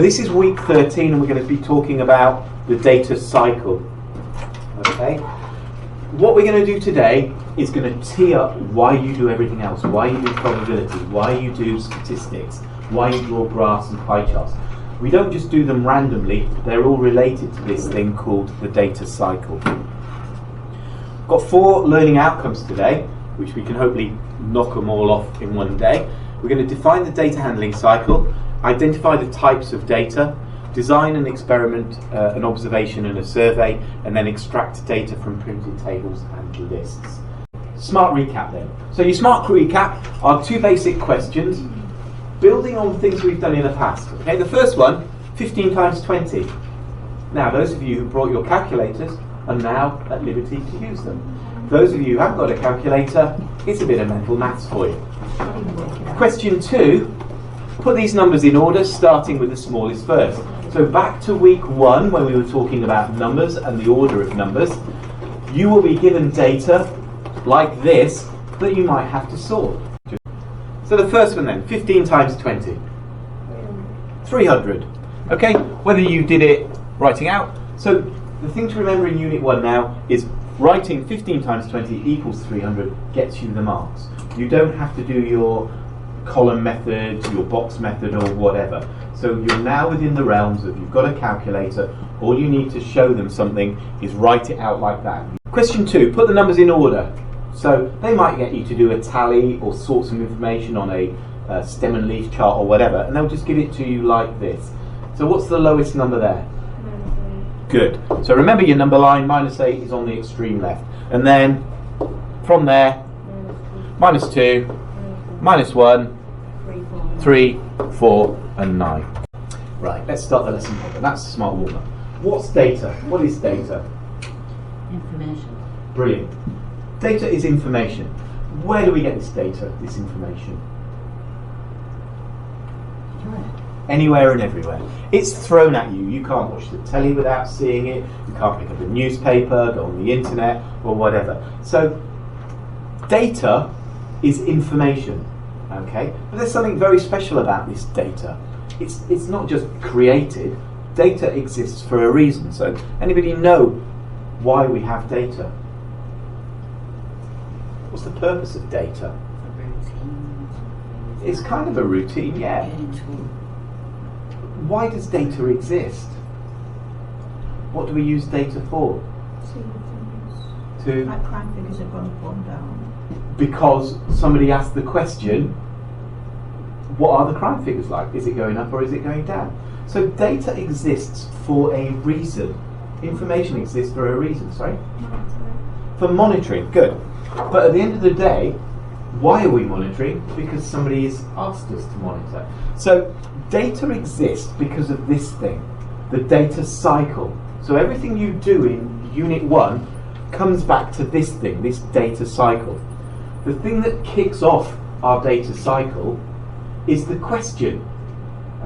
This is week 13 and we're going to be talking about the data cycle. Okay? What we're going to do today is going to tee up why you do everything else, why you do probability, why you do statistics, why you draw graphs and pie charts. We don't just do them randomly, they're all related to this thing called the data cycle. Got 4 learning outcomes today, which we can hopefully knock them all off in one day. We're going to define the data handling cycle, identify the types of data, design an experiment, an observation and a survey, and then extract data from printed tables and lists. Smart recap then. So your smart recap are 2 basic questions, building on things we've done in the past. Okay, the first one, 15 times 20. Now those of you who brought your calculators are now at liberty to use them. Those of you who haven't got a calculator, it's a bit of mental maths for you. Question 2, put these numbers in order, starting with the smallest first. So back to week 1, when we were talking about numbers and the order of numbers, you will be given data like this that you might have to sort. So the first one then, 15 times 20. 300. Okay, whether you did it writing out. So the thing to remember in Unit 1 now is writing 15 times 20 equals 300 gets you the marks. You don't have to do your column method, your box method or whatever. So you're now within the realms of you've got a calculator, all you need to show them something is write it out like that. Question 2, put the numbers in order. So they might get you to do a tally or sort some information on a stem and leaf chart or whatever, and they'll just give it to you like this. So what's the lowest number there? Good. So remember your number line, -8 is on the extreme left. And then from there, -2, -1, 3, 4 and 9. Right, let's start the lesson proper. That's a smart warm-up. What's data? What is data? Information. Brilliant. Data is information. Where do we get this data, this information? Anywhere and everywhere. It's thrown at you. You can't watch the telly without seeing it. You can't pick up a newspaper, go on the internet or whatever. So data is information. Okay? But there's something very special about this data. It's not just created. Data exists for a reason. So anybody know why we have data? What's the purpose of data? A routine. It's kind of a routine, yeah. Why does data exist? What do we use data for? To like crime figures have gone up or down. Because somebody asked the question, what are the crime figures like? Is it going up or is it going down? So data exists for a reason. Information exists for a reason, sorry? For monitoring, good. But at the end of the day, why are we monitoring? Because somebody has asked us to monitor. So data exists because of this thing, the data cycle. So everything you do in Unit 1 comes back to this thing, this data cycle. The thing that kicks off our data cycle is the question.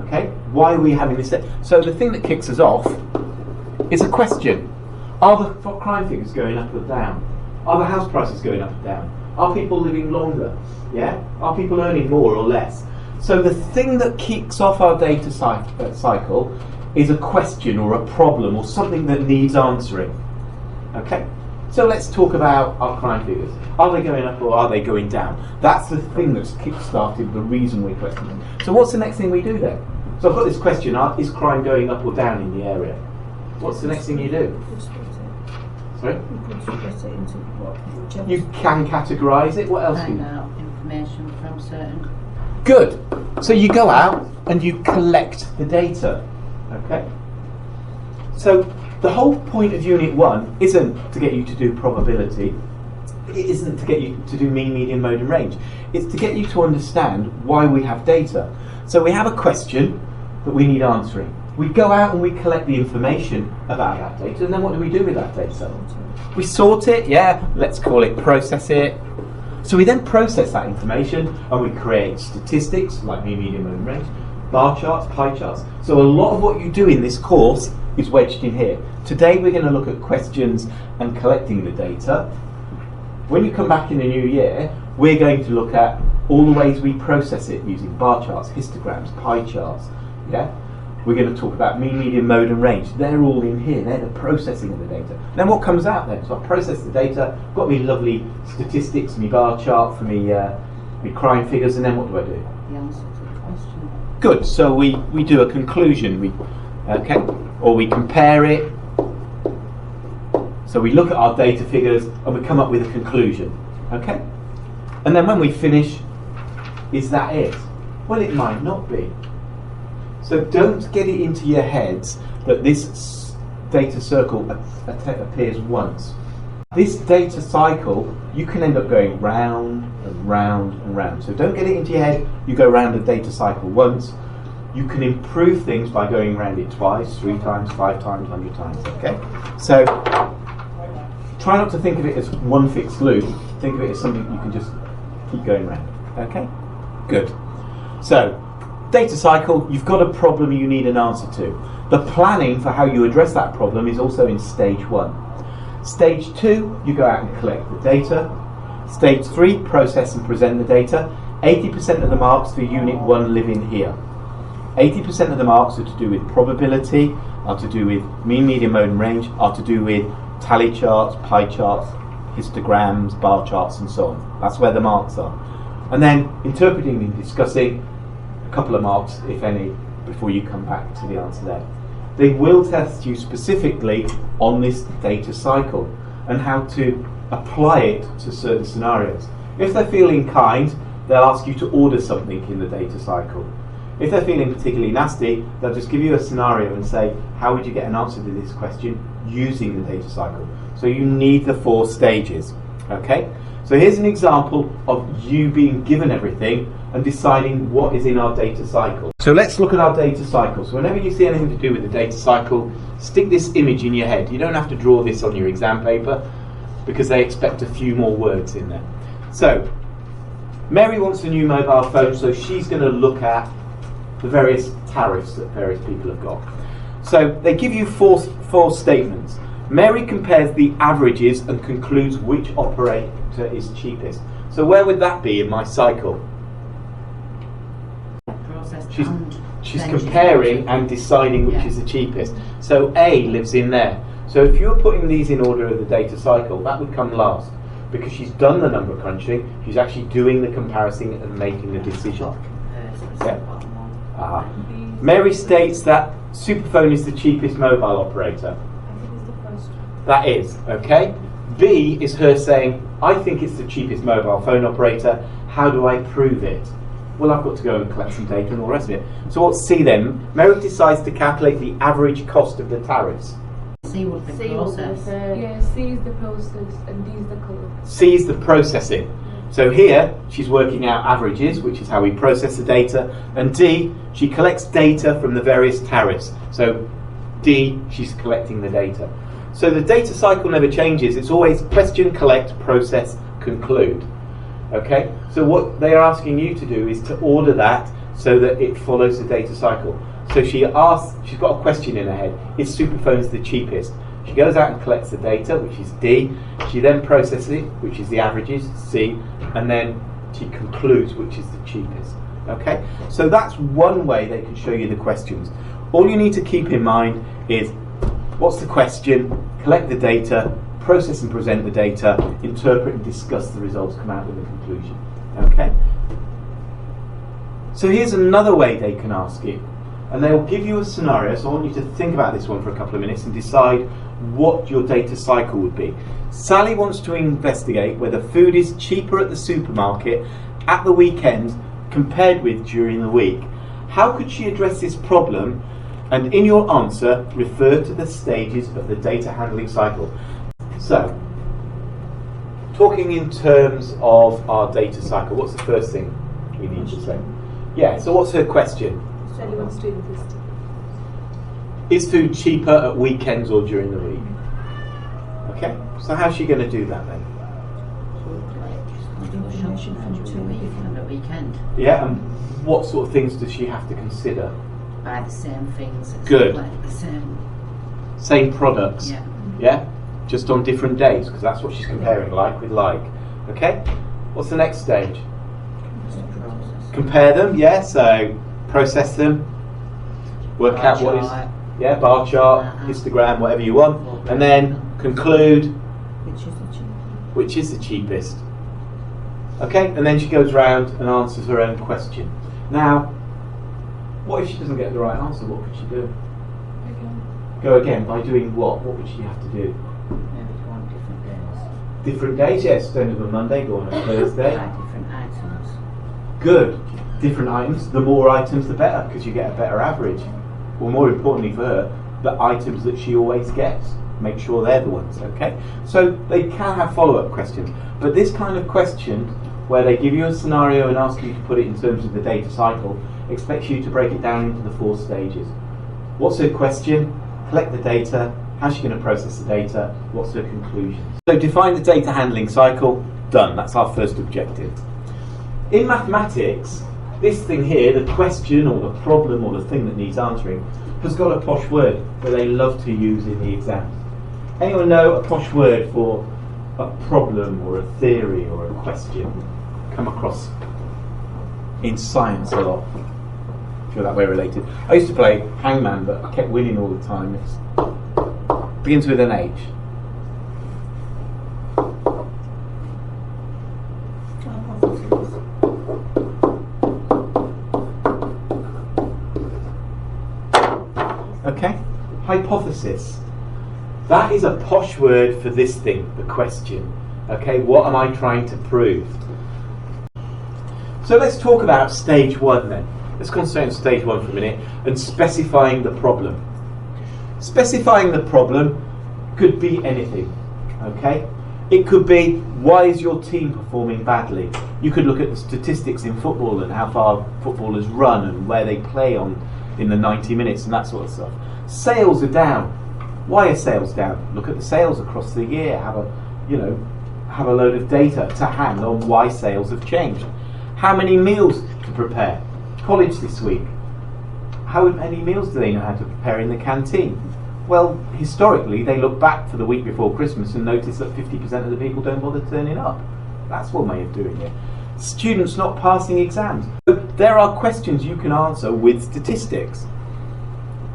Okay? Why are we having this? So the thing that kicks us off is a question. Are the crime figures going up or down? Are the house prices going up or down? Are people living longer? Yeah? Are people earning more or less? So the thing that kicks off our data cycle is a question or a problem or something that needs answering. Okay? So let's talk about our crime figures. Are they going up or are they going down? That's the thing that's kick-started the reason we're questioning. So what's the next thing we do then? So I've got this question, is crime going up or down in the area? What's the next thing you do? Sorry? You can categorise it. What else do you do? Find out information from certain. Good. So you go out and you collect the data. Okay. So the whole point of Unit 1 isn't to get you to do probability. It isn't to get you to do mean, median, mode and range. It's to get you to understand why we have data. So we have a question that we need answering. We go out and we collect the information about that data, and then what do we do with that data? We sort it, yeah, let's call it process it. So we then process that information and we create statistics like mean, median, mode and range, bar charts, pie charts. So a lot of what you do in this course is wedged in here. Today we're going to look at questions and collecting the data. When you come back in the new year, we're going to look at all the ways we process it using bar charts, histograms, pie charts, yeah? We're going to talk about mean, median, mode and range. They're all in here. They're the processing of the data. Then what comes out then? So I process the data, got me lovely statistics, me bar chart for me crime figures, and then what do I do? The answer to the question. Good. So we do a conclusion. Or we compare it. So we look at our data figures and we come up with a conclusion. Okay? And then when we finish, is that it? Well, it might not be. So don't get it into your heads that this data circle appears once. This data cycle, you can end up going round and round and round. So don't get it into your head, you go round a data cycle once. You can improve things by going around it twice, 3 times, 5 times, 100 times, okay? So try not to think of it as one fixed loop. Think of it as something you can just keep going around, okay? Good. So, data cycle, you've got a problem you need an answer to. The planning for how you address that problem is also in stage 1. Stage 2, you go out and collect the data. Stage 3, process and present the data. 80% of the marks for Unit 1 live in here. 80% of the marks are to do with probability, are to do with mean, median, mode and range, are to do with tally charts, pie charts, histograms, bar charts and so on. That's where the marks are. And then interpreting and discussing, a couple of marks, if any, before you come back to the answer there. They will test you specifically on this data cycle and how to apply it to certain scenarios. If they're feeling kind, they'll ask you to order something in the data cycle. If they're feeling particularly nasty, they'll just give you a scenario and say, how would you get an answer to this question using the data cycle? So you need the 4 stages, okay? So here's an example of you being given everything and deciding what is in our data cycle. So let's look at our data cycle. So whenever you see anything to do with the data cycle, stick this image in your head. You don't have to draw this on your exam paper because they expect a few more words in there. So Mary wants a new mobile phone, so she's going to look at the various tariffs that various people have got. So they give you four statements. Mary compares the averages and concludes which operator is cheapest. So where would that be in my cycle? She's comparing and deciding which is the cheapest. So A lives in there. So if you're putting these in order of the data cycle, that would come last because she's done the number crunching, she's actually doing the comparison and making the decision. Yeah. Mary states that Superphone is the cheapest mobile operator. I think it's the first one. That is, okay. B is her saying, I think it's the cheapest mobile phone operator. How do I prove it? Well, I've got to go and collect some data and all the rest of it. So what's C then? Mary decides to calculate the average cost of the tariffs. C would be process. Yeah, C is the process and D is the colour. C is the processing. So here, she's working out averages, which is how we process the data. And D, she collects data from the various tariffs. So D, she's collecting the data. So the data cycle never changes. It's always question, collect, process, conclude. Okay? So what they are asking you to do is to order that so that it follows the data cycle. So she asks, she's got a question in her head. Is Superphones the cheapest? She goes out and collects the data, which is D. She then processes it, which is the averages, C. And then she concludes which is the cheapest. Okay? So that's one way they can show you the questions. All you need to keep in mind is what's the question, collect the data, process and present the data, interpret and discuss the results, come out with a conclusion. Okay? So here's another way they can ask you. And they'll give you a scenario, so I want you to think about this one for a couple of minutes and decide what your data cycle would be. Sally wants to investigate whether food is cheaper at the supermarket at the weekend compared with during the week. How could she address this problem? And in your answer, refer to the stages of the data handling cycle. So, talking in terms of our data cycle, what's the first thing we need to say? Yeah, so what's her question? Sally wants to investigate. Is food cheaper at weekends or during the week? Okay, so how's she going to do that then? Information from 2 weeks and a weekend. Yeah, and what sort of things does she have to consider? Buy the same things. Good. Like the Same products. Yeah. Yeah? Just on different days, because that's what she's comparing, like with like. Okay? What's the next stage? Process. Compare them, yeah, so process them. work Bar out what is, chart. bar chart, Uh-huh. histogram, whatever you want, and then conclude Which is the cheapest? which is the cheapest. Okay, and then she goes round and answers her own question. Now, what if she doesn't get the right answer? What could she do? Again. Go again by doing what? What would she have to do? Maybe do on different days. Different days, yes. Don't do it on Monday, go on a Thursday. Try different items. Good. Different items. The more items, the better, because you get a better average. Well, more importantly for her, the items that she always gets. Make sure they're the ones, okay? So they can have follow-up questions. But this kind of question, where they give you a scenario and ask you to put it in terms of the data cycle, expects you to break it down into the 4 stages. What's her question? Collect the data. How's she going to process the data? What's her conclusion? So define the data handling cycle. Done. That's our first objective. In mathematics, this thing here, the question or the problem or the thing that needs answering, has got a posh word that they love to use in the exams. Anyone know a posh word for a problem or a theory or a question? Come across in science a lot. If you're that way related. I used to play hangman, but I kept winning all the time. It begins with an H. Okay? Hypothesis. That is a posh word for this thing, the question. Okay, what am I trying to prove? So let's talk about stage 1 then. Let's concentrate on stage 1 for a minute and specifying the problem. Specifying the problem could be anything. Okay? It could be, why is your team performing badly? You could look at the statistics in football and how far footballers run and where they play on in the 90 minutes and that sort of stuff. Sales are down. Why are sales down? Look at the sales across the year. Have a load of data to hand on why sales have changed. How many meals to prepare? College this week. How many meals do they know how to prepare in the canteen? Well, historically, they look back for the week before Christmas and notice that 50% of the people don't bother turning up. That's one way of doing it. Students not passing exams. So there are questions you can answer with statistics.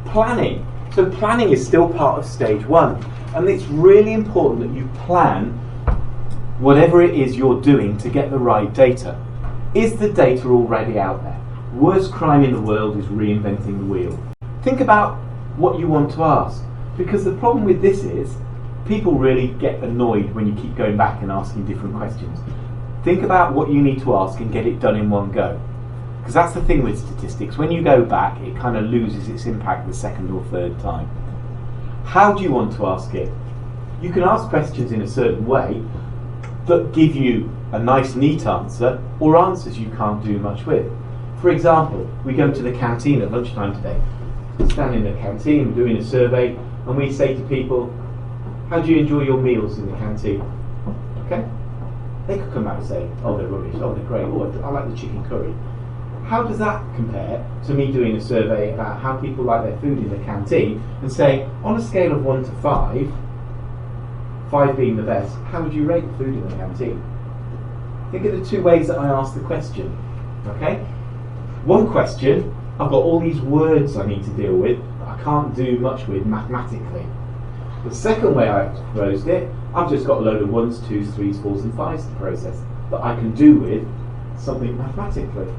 Planning. So planning is still part of stage 1. And it's really important that you plan whatever it is you're doing to get the right data. Is the data already out there? Worst crime in the world is reinventing the wheel. Think about what you want to ask. Because the problem with this is, people really get annoyed when you keep going back and asking different questions. Think about what you need to ask and get it done in one go. Because that's the thing with statistics. When you go back, it kind of loses its impact the second or third time. How do you want to ask it? You can ask questions in a certain way that give you a nice, neat answer, or answers you can't do much with. For example, we go to the canteen at lunchtime today. We stand in the canteen, we're doing a survey, and we say to people, how do you enjoy your meals in the canteen? Okay? They could come back and say, oh, they're rubbish, oh, they're great, oh, I like the chicken curry. How does that compare to me doing a survey about how people like their food in the canteen and saying, on a scale of 1 to 5, 5 being the best, how would you rate the food in the canteen? Think of the 2 ways that I asked the question. Okay? One question, I've got all these words I need to deal with that I can't do much with mathematically. The second way I proposed it, I've just got a load of 1s, 2s, 3s, 4s and 5s to process that I can do with something mathematically.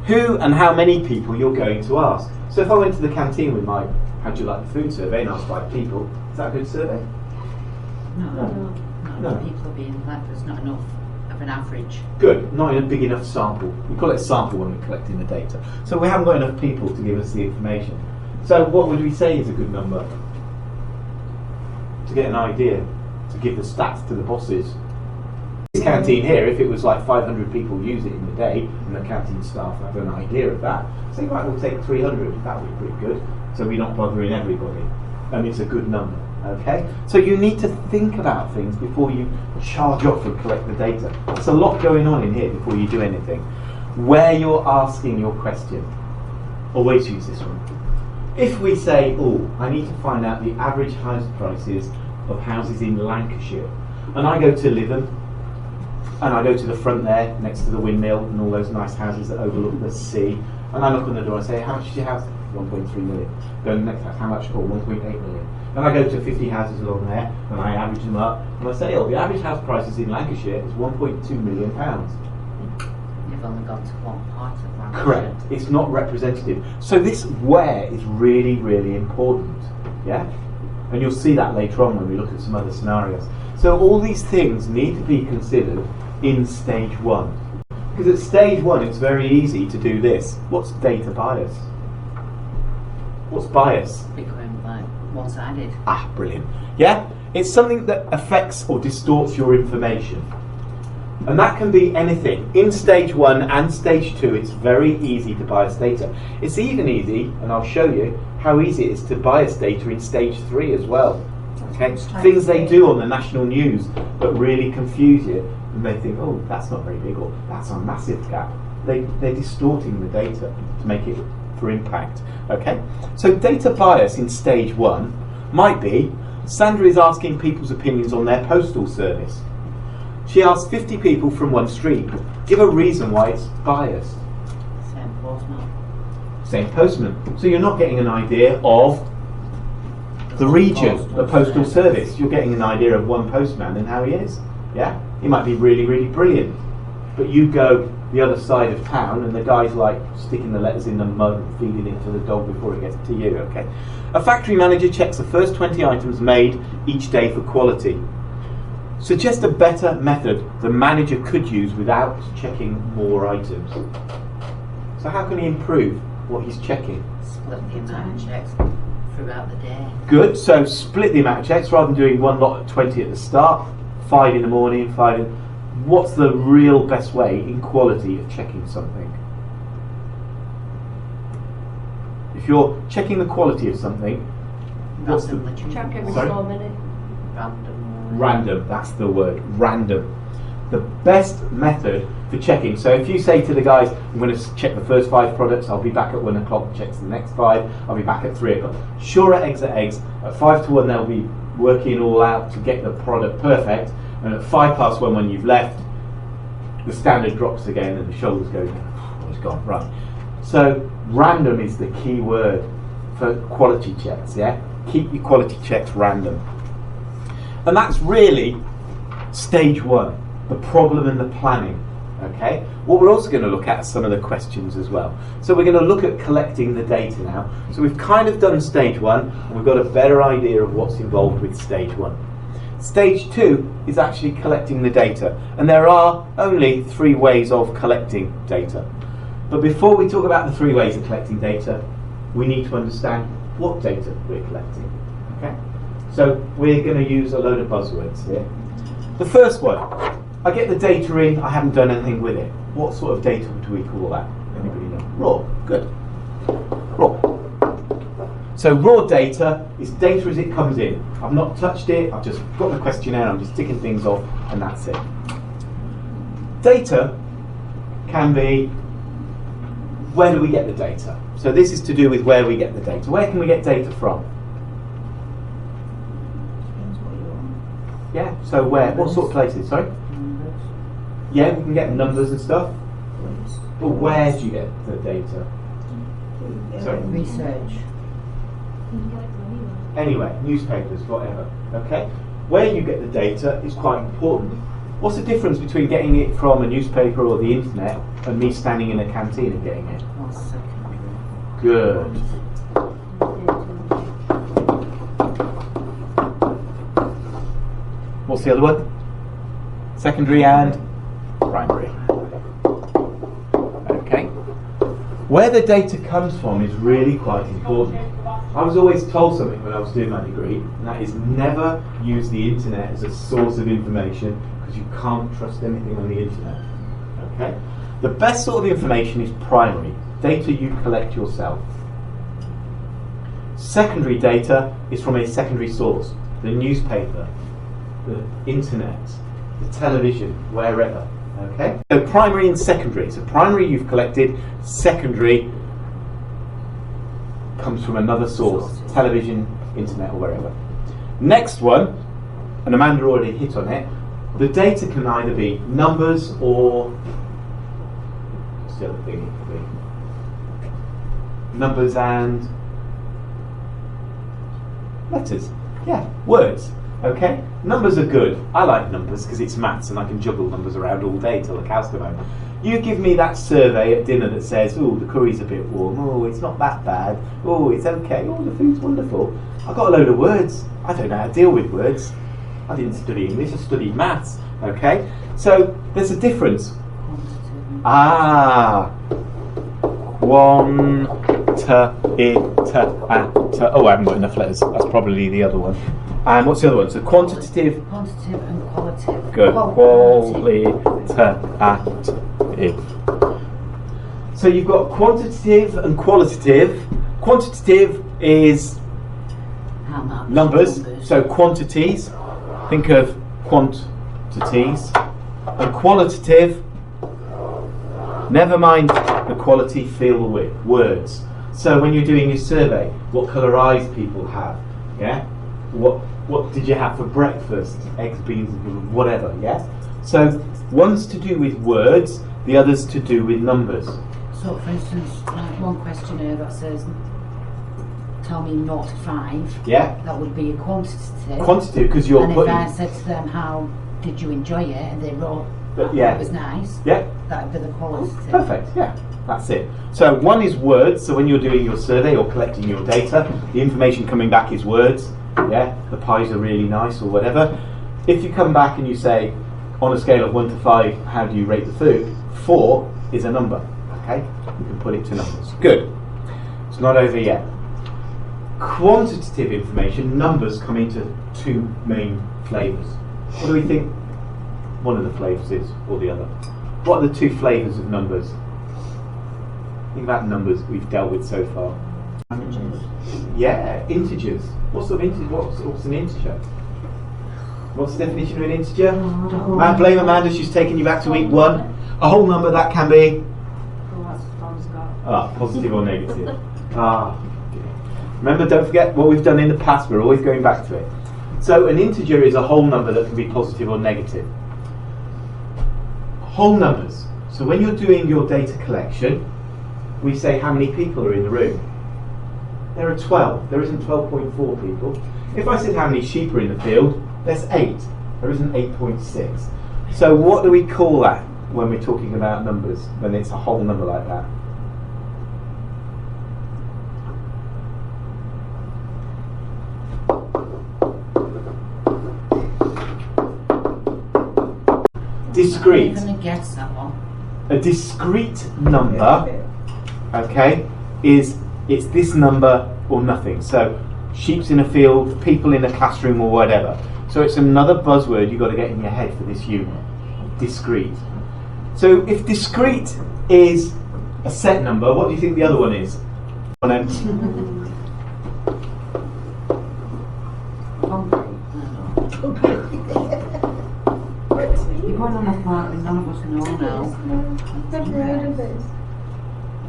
Who and how many people you're going to ask. So if I went to the canteen with my how do you like the food survey and asked 5 people, is that a good survey? No. No. People are being like, there's not enough of an average. Good, not in a big enough sample. We call it a sample when we're collecting the data. So we haven't got enough people to give us the information. So what would we say is a good number? To get an idea, to give the stats to the bosses. This canteen here, if it was like 500 people use it in the day, and the canteen staff have an idea of that, say right, we'll take 300, that would be pretty good. So we're not bothering everybody. And it's a good number. Okay? So you need to think about things before you charge off and collect the data. There's a lot going on in here before you do anything. Where you're asking your question. Always use this one. If we say, oh, I need to find out the average house prices of houses in Lancashire, and I go to Lytham, and I go to the front there, next to the windmill, and all those nice houses that overlook the sea, And I knock on the door and say, how much is your house? 1.3 million. Go to the next house, how much? Oh, 1.8 million. Then I go to 50 houses along there and I average them up and I say, oh, the average house prices in Lancashire is £1.2 million. You've only gone to one part of Lancashire. Correct. It's not representative. So this where is really, really important. Yeah? And you'll see that later on when we look at some other scenarios. So all these things need to be considered in stage one. Because at stage one it's very easy to do this. What's data bias? What's bias? Becoming like one-sided. Ah, brilliant. Yeah? It's something that affects or distorts your information. And that can be anything. In stage one and stage two, it's very easy to bias data. It's even easy, and I'll show you, how easy it is to bias data in stage three as well. Okay? Things they do on the national news that really confuse you. And they think, oh, that's not very big, or that's a massive gap. They're distorting the data to make it for impact. Okay? So data bias in stage one might be, Sandra is asking people's opinions on their postal service. She asked 50 people from one street. Give a reason why it's biased. Same postman. Same postman. So you're not getting an idea of the region, the postal service. You're getting an idea of one postman and how he is. Yeah? He might be really, really brilliant. But you go the other side of town and the guy's like sticking the letters in the mud and feeding it to the dog before it gets to you. Okay? A factory manager checks the first 20 items made each day for quality. Suggest a better method the manager could use without checking more items. So how can he improve what he's checking? Split the amount of checks throughout the day. Good, so split the amount of checks rather than doing one lot of 20 at the start, 5 in the morning, 5 in... What's the real best way in quality of checking something? If you're checking the quality of something, what's the... Check every Sorry? 4 minutes. Random, that's the word, random. The best method for checking, so if you say to the guys, I'm going to check the first 5 products, I'll be back at 1 o'clock, checks the next 5, I'll be back at 3 o'clock. Sure, at eggs, at 5 to 1 they'll be working all out to get the product perfect, and at 5 past 1 when you've left, the standard drops again and the shoulders go, oh, it's gone, right. So random is the key word for quality checks, yeah? Keep your quality checks random. And that's really stage one, the problem and the planning. Okay? What we're also going to look at are some of the questions as well. So we're going to look at collecting the data now. So we've kind of done stage one, and we've got a better idea of what's involved with stage one. Stage two is actually collecting the data. And there are only 3 ways of collecting data. But before we talk about the 3 ways of collecting data, we need to understand what data we're collecting. Okay? So we're going to use a load of buzzwords here. The first one, I get the data in, I haven't done anything with it. What sort of data do we call that? Anybody know? Raw. Good. Raw. So raw data is data as it comes in. I've not touched it, I've just got the questionnaire, I'm just ticking things off, and that's it. Data can be, where do we get the data? So this is to do with where we get the data. Where can we get data from? Yeah, so where? What sort of places? Sorry? Yeah, we can get numbers and stuff. But where do you get the data? Sorry? Research. Anyway, newspapers, whatever. Okay? Where you get the data is quite important. What's the difference between getting it from a newspaper or the internet and me standing in a canteen and getting it? 1 second. Good. What's the other one? Secondary and primary. Okay. Where the data comes from is really quite important. I was always told something when I was doing my degree, and that is never use the internet as a source of information because you can't trust anything on the internet. Okay? The best sort of information is primary, data you collect yourself. Secondary data is from a secondary source, the newspaper, the internet, the television, wherever. Okay? So primary and secondary. So primary you've collected, secondary comes from another source, television, internet, or wherever. Next one, and Amanda already hit on it, the data can either be numbers or, what's the other thing it could be? numbers and letters. Yeah, words. Okay? Numbers are good. I like numbers because it's maths and I can juggle numbers around all day till the cows come home. You give me that survey at dinner that says, oh, the curry's a bit warm, oh, it's not that bad, oh, it's okay, oh, the food's wonderful. I've got a load of words. I don't know how to deal with words. I didn't study English, I studied maths. Okay? So there's a difference. Quantitative. Oh, I haven't got enough letters. That's probably the other one. And what's the other one? So quantitative. Quantitative and qualitative. Good. Qualitative. So you've got quantitative and qualitative. Quantitative is How much? numbers. So quantities. Think of quantities. And qualitative, never mind the quality, feel the width, words. So when you're doing your survey, what colour eyes people have, yeah? What did you have for breakfast? Eggs, beans, whatever, yes? So one's to do with words, the other's to do with numbers. So, for instance, like one questionnaire that says, tell me 0 to 5, Yeah? that would be a quantitative. Quantitative, because you're And if putting... I said to them, how did you enjoy it? And they wrote, yeah. it was nice. Yeah? That would be the qualitative. Perfect, yeah, that's it. So one is words, so when you're doing your survey or collecting your data, the information coming back is words, yeah, the pies are really nice or whatever. If you come back and you say, on a scale of 1 to 5, how do you rate the food? 4 is a number, okay? You can put it to numbers. Good. It's not over yet. Quantitative information, numbers come into 2 main flavours. What do we think one of the flavours is, or the other? What are the 2 flavours of numbers? Think about numbers we've dealt with so far. Yeah, integers. What sort of integer? What's an integer? What's the definition of an integer? Man, blame Amanda, she's taking you back to week 1. A whole number that can be positive or negative. Remember, don't forget what we've done in the past, we're always going back to it. So an integer is a whole number that can be positive or negative. Whole numbers. So when you're doing your data collection, we say how many people are in the room. There are 12. There isn't 12.4 people. If I said how many sheep are in the field, there's 8. There isn't 8.6. So what do we call that when we're talking about numbers, when it's a whole number like that? Discrete. I'm going to guess that one. A discrete number, okay, it's this number or nothing. So sheep's in a field, people in a classroom or whatever. So it's another buzzword you've got to get in your head for this unit. Discrete. So if discrete is a set number, what do you think the other one is? You're going on a part that none of us know now. Never heard of this.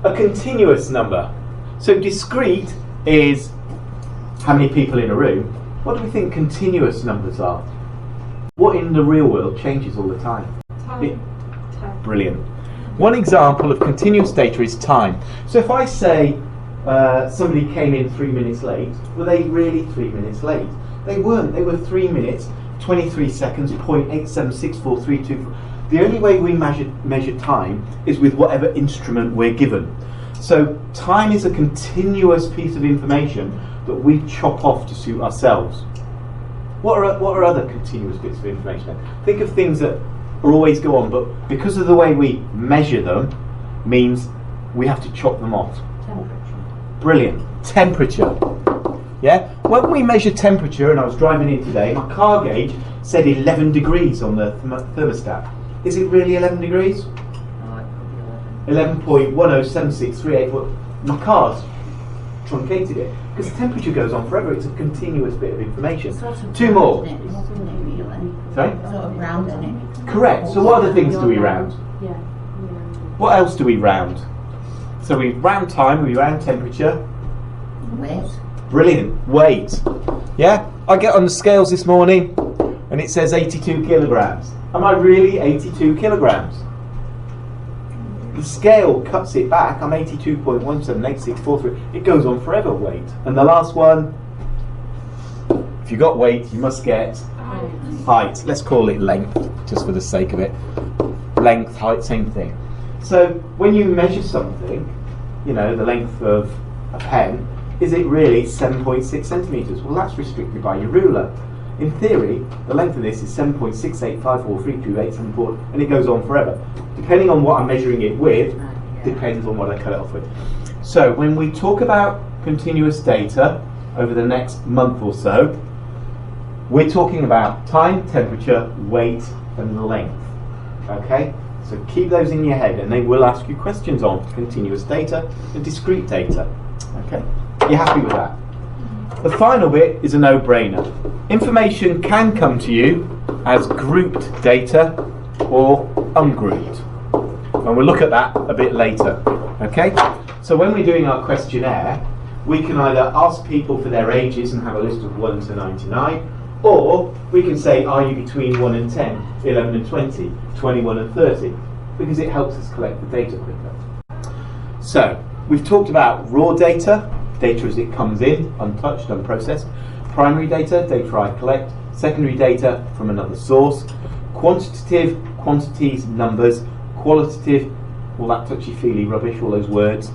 A continuous number. So discrete is how many people in a room. What do we think continuous numbers are? What in the real world changes all the time? Time. Brilliant. One example of continuous data is time. So if I say somebody came in 3 minutes late, were they really 3 minutes late? They weren't. They were 3 minutes, 23 seconds, 0.876432. The only way we measure time is with whatever instrument we're given. So time is a continuous piece of information that we chop off to suit ourselves. What are other continuous bits of information then? Think of things that are always go on, but because of the way we measure them, means we have to chop them off. Temperature. Brilliant. Temperature. Yeah? When we measure temperature, and I was driving in today, my car gauge said 11 degrees on the thermostat. Is it really 11 degrees? Oh, it could be 11. 11.107638. My car's truncated it because the temperature goes on forever. It's a continuous bit of information. Sort of 2 more. rounding it, isn't it, really? Sorry? Sort of rounding it. Correct. So what other things do we round? Yeah. What else do we round? So we round time, we round temperature. Weight. Brilliant. Weight. Yeah? I get on the scales this morning and it says 82 kilograms. Am I really 82 kilograms? the scale cuts it back. I'm 82.178643. It goes on forever, weight. And the last one, if you got weight, you must get height. Let's call it length, just for the sake of it. Length, height, same thing. So when you measure something, you know, the length of a pen, is it really 7.6 centimetres? Well, that's restricted by your ruler. In theory, the length of this is 7.68543287, and it goes on forever. Depending on what I'm measuring it with, depends on what I cut it off with. So when we talk about continuous data over the next month or so, we're talking about time, temperature, weight, and length. Okay? So keep those in your head, and they will ask you questions on continuous data and discrete data. Okay? You happy with that? The final bit is a no-brainer. Information can come to you as grouped data or ungrouped. And we'll look at that a bit later. Okay? So when we're doing our questionnaire, we can either ask people for their ages and have a list of 1 to 99, or we can say, are you between 1 and 10, 11 and 20, 21 and 30, because it helps us collect the data quicker. So, we've talked about raw data, data as it comes in, untouched, unprocessed. Primary data, data I collect. Secondary data from another source. Quantitative, quantities, numbers. Qualitative, all that touchy-feely rubbish, all those words.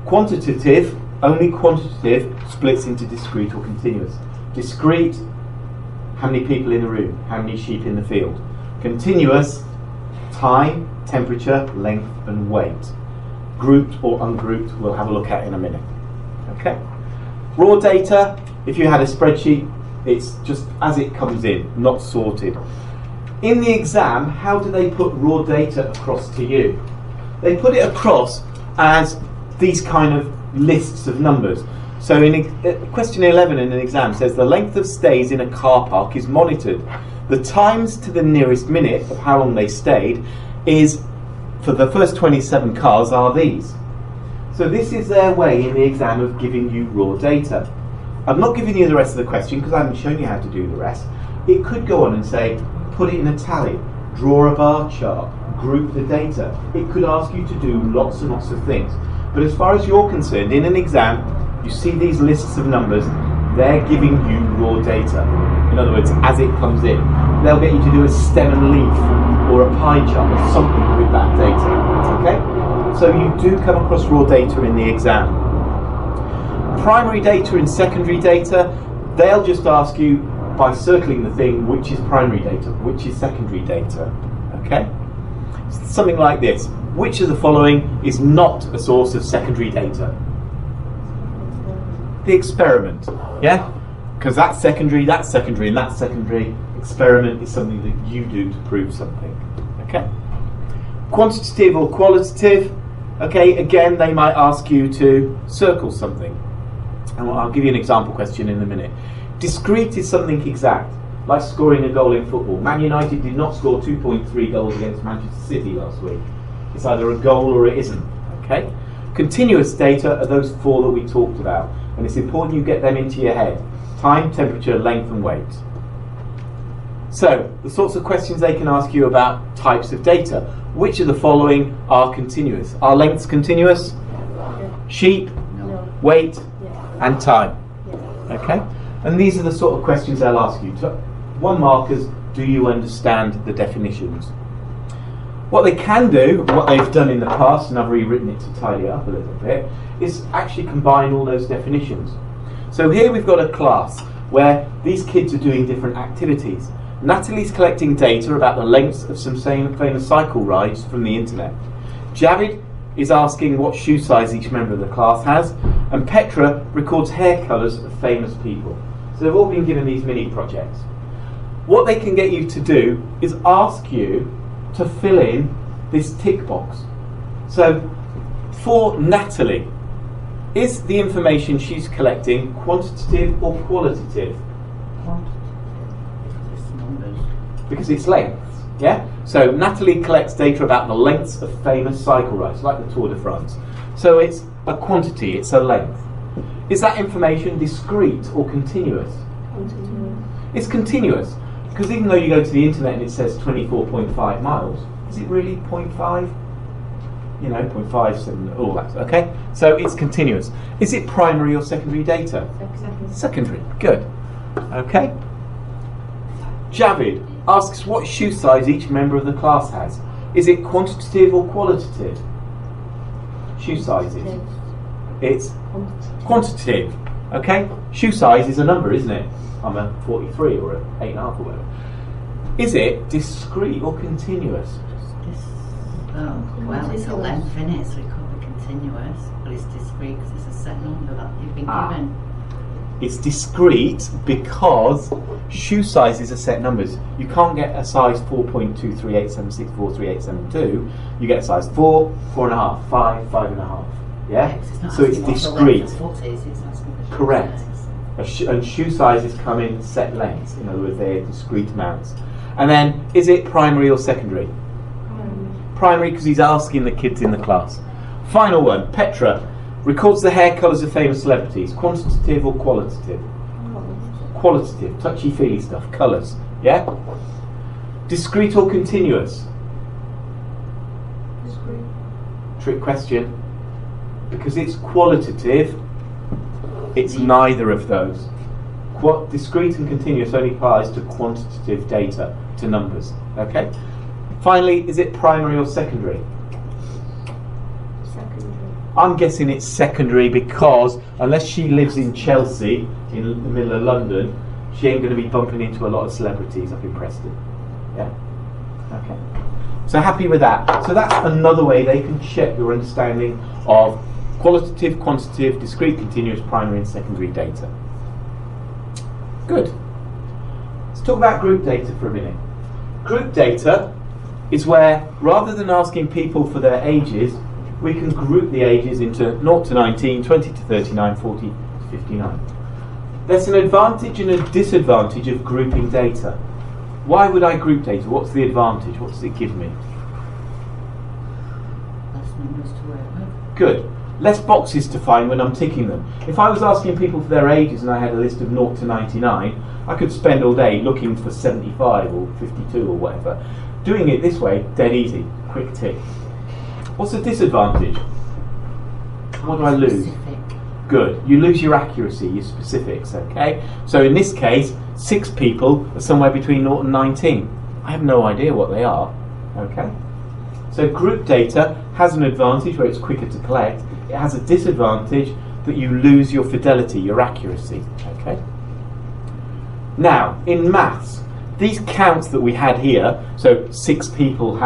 Quantitative, only quantitative, splits into discrete or continuous. Discrete, how many people in the room, how many sheep in the field. Continuous, time, temperature, length and weight. Grouped or ungrouped, we'll have a look at in a minute. Okay. Raw data, if you had a spreadsheet, it's just as it comes in, not sorted. In the exam, how do they put raw data across to you? They put it across as these kind of lists of numbers. So in question 11 in an exam says the length of stays in a car park is monitored. The times to the nearest minute of how long they stayed is, for the first 27 cars, are these. So this is their way in the exam of giving you raw data. I've not given you the rest of the question because I haven't shown you how to do the rest. It could go on and say, put it in a tally, draw a bar chart, group the data. It could ask you to do lots and lots of things. But as far as you're concerned, in an exam, you see these lists of numbers, they're giving you raw data. In other words, as it comes in. They'll get you to do a stem and leaf or a pie chart or something with that data. Okay? So you do come across raw data in the exam. Primary data and secondary data, they'll just ask you by circling the thing which is primary data, which is secondary data. Okay? Something like this. Which of the following is not a source of secondary data? The experiment, yeah? Because that's secondary, and that's secondary. Experiment is something that you do to prove something, okay? Quantitative or qualitative, okay, again, they might ask you to circle something. And I'll give you an example question in a minute. Discrete is something exact, like scoring a goal in football. Man United did not score 2.3 goals against Manchester City last week. It's either a goal or it isn't, okay? Continuous data are those 4 that we talked about. And it's important you get them into your head. Time, temperature, length and weight. So, the sorts of questions they can ask you about types of data. Which of the following are continuous? Are lengths continuous? Sheep, weight, and time. Okay? And these are the sort of questions they'll ask you. 1 markers, do you understand the definitions? What they can do, what they've done in the past, and I've rewritten it to tidy it up a little bit, is actually combine all those definitions. So here we've got a class where these kids are doing different activities. Natalie's collecting data about the lengths of some famous cycle rides from the internet. Javid is asking what shoe size each member of the class has, and Petra records hair colours of famous people. So they've all been given these mini projects. What they can get you to do is ask you to fill in this tick box. So for Natalie, is the information she's collecting quantitative or qualitative? Because it's lengths, yeah? So Natalie collects data about the lengths of famous cycle rides, like the Tour de France. So it's a quantity, it's a length. Is that information discrete or continuous? Continuous. It's continuous, because even though you go to the internet and it says 24.5 miles, is it really 0.5? you know, 0.5, 7, all that. Okay, so it's continuous. Is it primary or secondary data? Secondary. Good. Okay. Javid asks what shoe size each member of the class has. Is it quantitative or qualitative? Shoe sizes. It's quantitative. Okay? Shoe size is a number, isn't it? I'm a 43 or a 8.5 or whatever. Is it discrete or continuous? Well, it's a length, isn't it? So it could be continuous, but it's discrete because it's a set number that you've been given. It's discrete because shoe sizes are set numbers. You can't get a size 4.23876438872. You get a size 4, 4.5, 5, 5.5 Yeah? So it's discrete. Correct. And shoe sizes come in set lengths. In other words, they're discrete amounts. And then, is it primary or secondary? Primary, because he's asking the kids in the class. Final one, Petra records the hair colours of famous celebrities. Quantitative or qualitative? Qualitative, touchy-feely stuff, colours. Yeah? Discrete or continuous? Discrete. Trick question. Because it's qualitative, it's neither of those. Discrete and continuous only applies to quantitative data, to numbers. Okay? Finally, is it primary or secondary? Secondary. I'm guessing it's secondary because unless she lives in Chelsea, in the middle of London, she ain't going to be bumping into a lot of celebrities up in Preston. Yeah? Okay. So happy with that. So that's another way they can check your understanding of qualitative, quantitative, discrete, continuous, primary and secondary data. Good. Let's talk about group data for a minute. Group data is where, rather than asking people for their ages, we can group the ages into 0 to 19, 20 to 39, 40 to 59. There's an advantage and a disadvantage of grouping data. Why would I group data? What's the advantage? What does it give me? Less numbers to work with. Good. Less boxes to find when I'm ticking them. If I was asking people for their ages and I had a list of 0 to 99, I could spend all day looking for 75 or 52 or whatever. Doing it this way, dead easy, quick tick. What's the disadvantage? What do I lose? Specific. Good. You lose your accuracy, your specifics, okay? So in this case, 6 people are somewhere between 0 and 19. I have no idea what they are, okay? So group data has an advantage where it's quicker to collect. It has a disadvantage that you lose your fidelity, your accuracy, okay? Now, in maths, these counts that we had here, so 6 people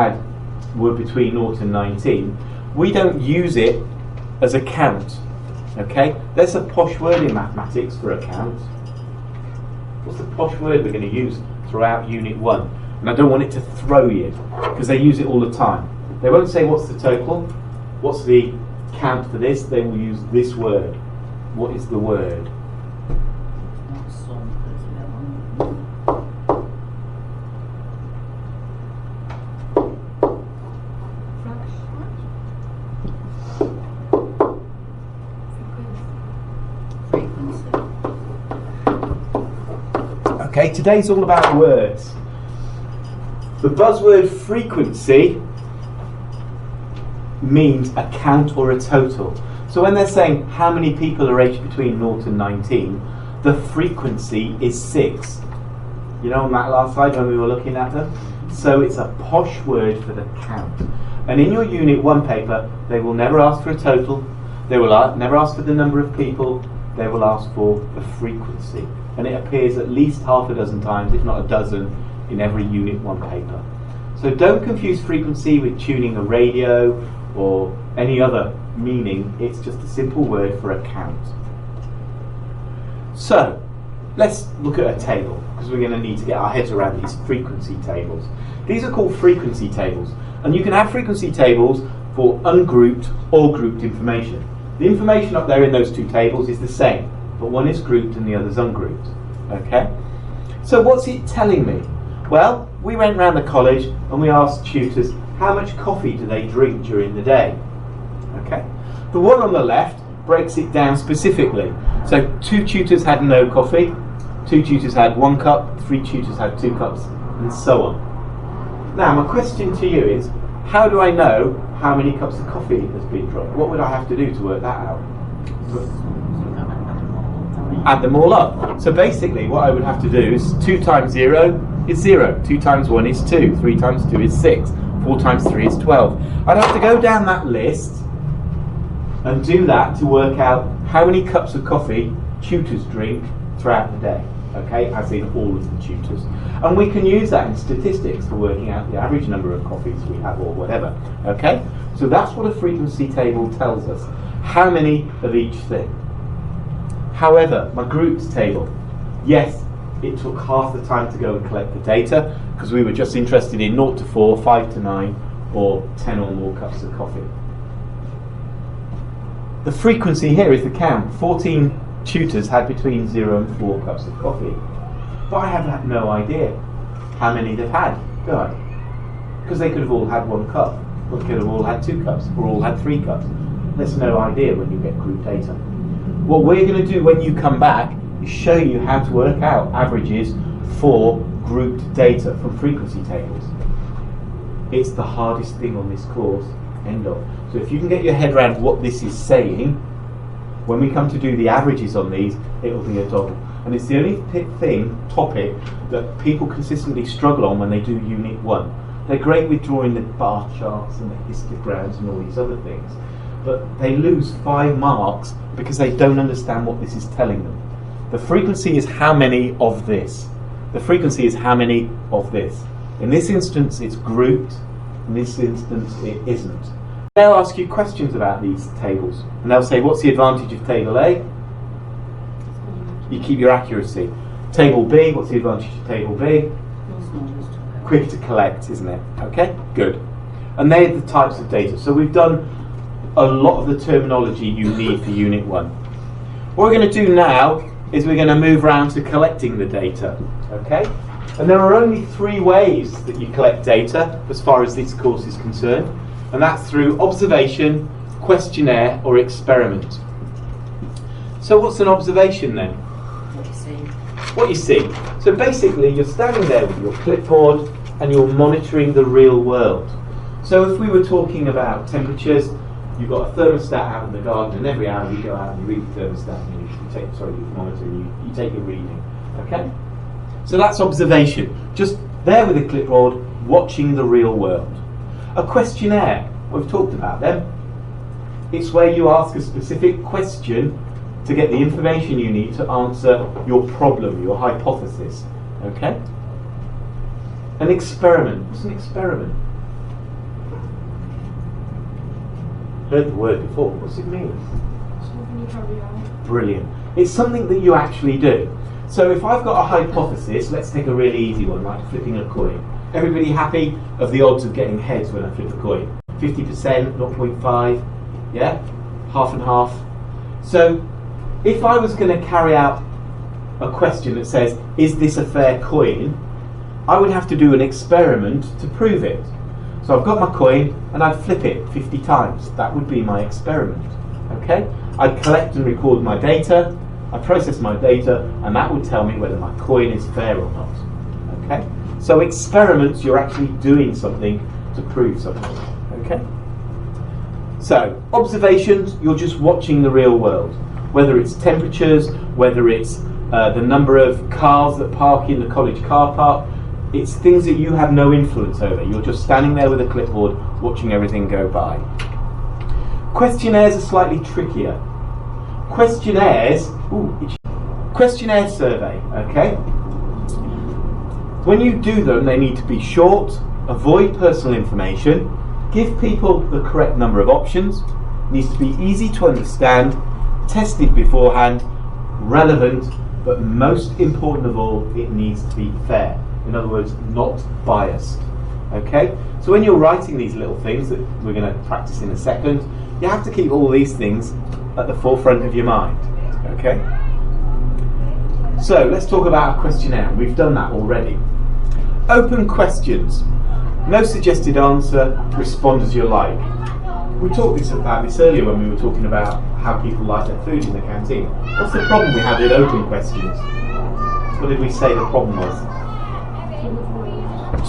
were between 0 and 19, we don't use it as a count, okay? There's a posh word in mathematics for a count. What's the posh word we're going to use throughout Unit 1? And I don't want it to throw you, because they use it all the time. They won't say what's the total, what's the count for this, they will use this word. What is the word? Not some, but it's a bit long. Frequency. Okay, today's all about words. The buzzword frequency means a count or a total. So when they're saying how many people are aged between 0 and 19, the frequency is 6. You know on that last slide when we were looking at them? So it's a posh word for the count. And in your Unit 1 paper, they will never ask for a total, they will never ask for the number of people, they will ask for the frequency. And it appears at least half a dozen times, if not a dozen, in every Unit 1 paper. So don't confuse frequency with tuning a radio or any other meaning. It's just a simple word for a count. So let's look at a table, because we're going to need to get our heads around these frequency tables. These are called frequency tables, and you can have frequency tables for ungrouped or grouped information. The information up there in those 2 tables is the same, but one is grouped and the other is ungrouped. Okay? So what's it telling me? Well, we went round the college and we asked tutors how much coffee do they drink during the day. Okay? The one on the left breaks it down specifically. So 2 tutors had no coffee, 2 tutors had 1 cup, 3 tutors had 2 cups, and so on. Now my question to you is, how do I know how many cups of coffee has been drunk? What would I have to do to work that out? Add them all up. So basically what I would have to do is 2 times 0 is 0, 2 times 1 is 2, 3 times 2 is 6, 4 times 3 is 12. I'd have to go down that list and do that to work out how many cups of coffee tutors drink throughout the day, okay, as in all of the tutors. And we can use that in statistics for working out the average number of coffees we have or whatever, okay? So that's what a frequency table tells us, how many of each thing. However, my groups table, yes, it took half the time to go and collect the data because we were just interested in 0 to 4, 5 to 9, or 10 or more cups of coffee. The frequency here is the count. 14 tutors had between 0 and 4 cups of coffee. But I have no idea how many they've had, do I? Because they could have all had 1 cup, or they could have all had 2 cups, or all had 3 cups. There's no idea when you get group data. What we're going to do when you come back is show you how to work out averages for grouped data from frequency tables. It's the hardest thing on this course, end of. So if you can get your head around what this is saying, when we come to do the averages on these, it'll be a doddle. And it's the only topic that people consistently struggle on when they do Unit 1. They're great with drawing the bar charts and the histograms and all these other things, but they lose 5 marks because they don't understand what this is telling them. The frequency is how many of this. The frequency is how many of this. In this instance, it's grouped. In this instance, it isn't. They'll ask you questions about these tables, and they'll say, what's the advantage of table A? You keep your accuracy. Table B, what's the advantage of table B? Quick to collect, isn't it? Okay, good. And they're the types of data. So we've done a lot of the terminology you need for Unit 1. What we're going to do now is we're going to move around to collecting the data. Okay? And there are only 3 ways that you collect data as far as this course is concerned. And that's through observation, questionnaire, or experiment. So what's an observation then? What you see. What you see. So basically you're standing there with your clipboard and you're monitoring the real world. So if we were talking about temperatures, you've got a thermostat out in the garden, and every hour you go out and you read the thermostat and you monitor and you take a reading. Okay? So that's observation. Just there with a clipboard, watching the real world. A questionnaire, we've talked about them. It's where you ask a specific question to get the information you need to answer your problem, your hypothesis. Okay? An experiment. What's an experiment? Heard the word before. What's it mean? Something you carry out. Brilliant. It's something that you actually do. So if I've got a hypothesis, let's take a really easy one, like flipping a coin. Everybody happy of the odds of getting heads when I flip a coin? 50%, 0.5, yeah? Half and half. So if I was going to carry out a question that says, is this a fair coin? I would have to do an experiment to prove it. So I've got my coin and I'd flip it 50 times. That would be my experiment. Okay? I'd collect and record my data, I'd process my data, and that would tell me whether my coin is fair or not. Okay? So experiments, you're actually doing something to prove something. Okay? So observations, you're just watching the real world. Whether it's temperatures, whether it's the number of cars that park in the college car park, it's things that you have no influence over. You're just standing there with a clipboard watching everything go by. Questionnaires are slightly trickier. Questionnaire survey, okay? When you do them, they need to be short, avoid personal information, give people the correct number of options, needs to be easy to understand, tested beforehand, relevant, but most important of all, it needs to be fair. In other words, not biased. Okay? So when you're writing these little things that we're going to practice in a second, you have to keep all these things at the forefront of your mind. Okay? So let's talk about a questionnaire. We've done that already. Open questions. No suggested answer. Respond as you like. We talked about this earlier when we were talking about how people like their food in the canteen. What's the problem we have with open questions? What did we say the problem was?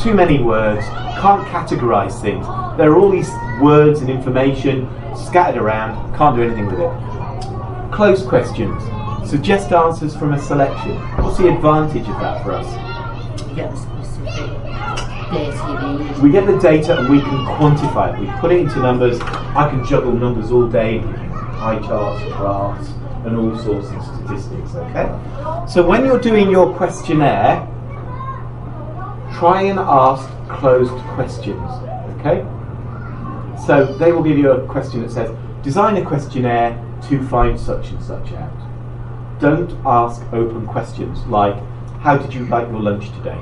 too many words, can't categorise things. There are all these words and information scattered around, can't do anything with it. Closed questions. Suggest answers from a selection. What's the advantage of that for us? You get the specific data you need. We get the data and we can quantify it. We put it into numbers. I can juggle numbers all day, pie charts, graphs, and all sorts of statistics, okay? So when you're doing your questionnaire, try and ask closed questions, okay? So they will give you a question that says, design a questionnaire to find such and such out. Don't ask open questions like, how did you like your lunch today?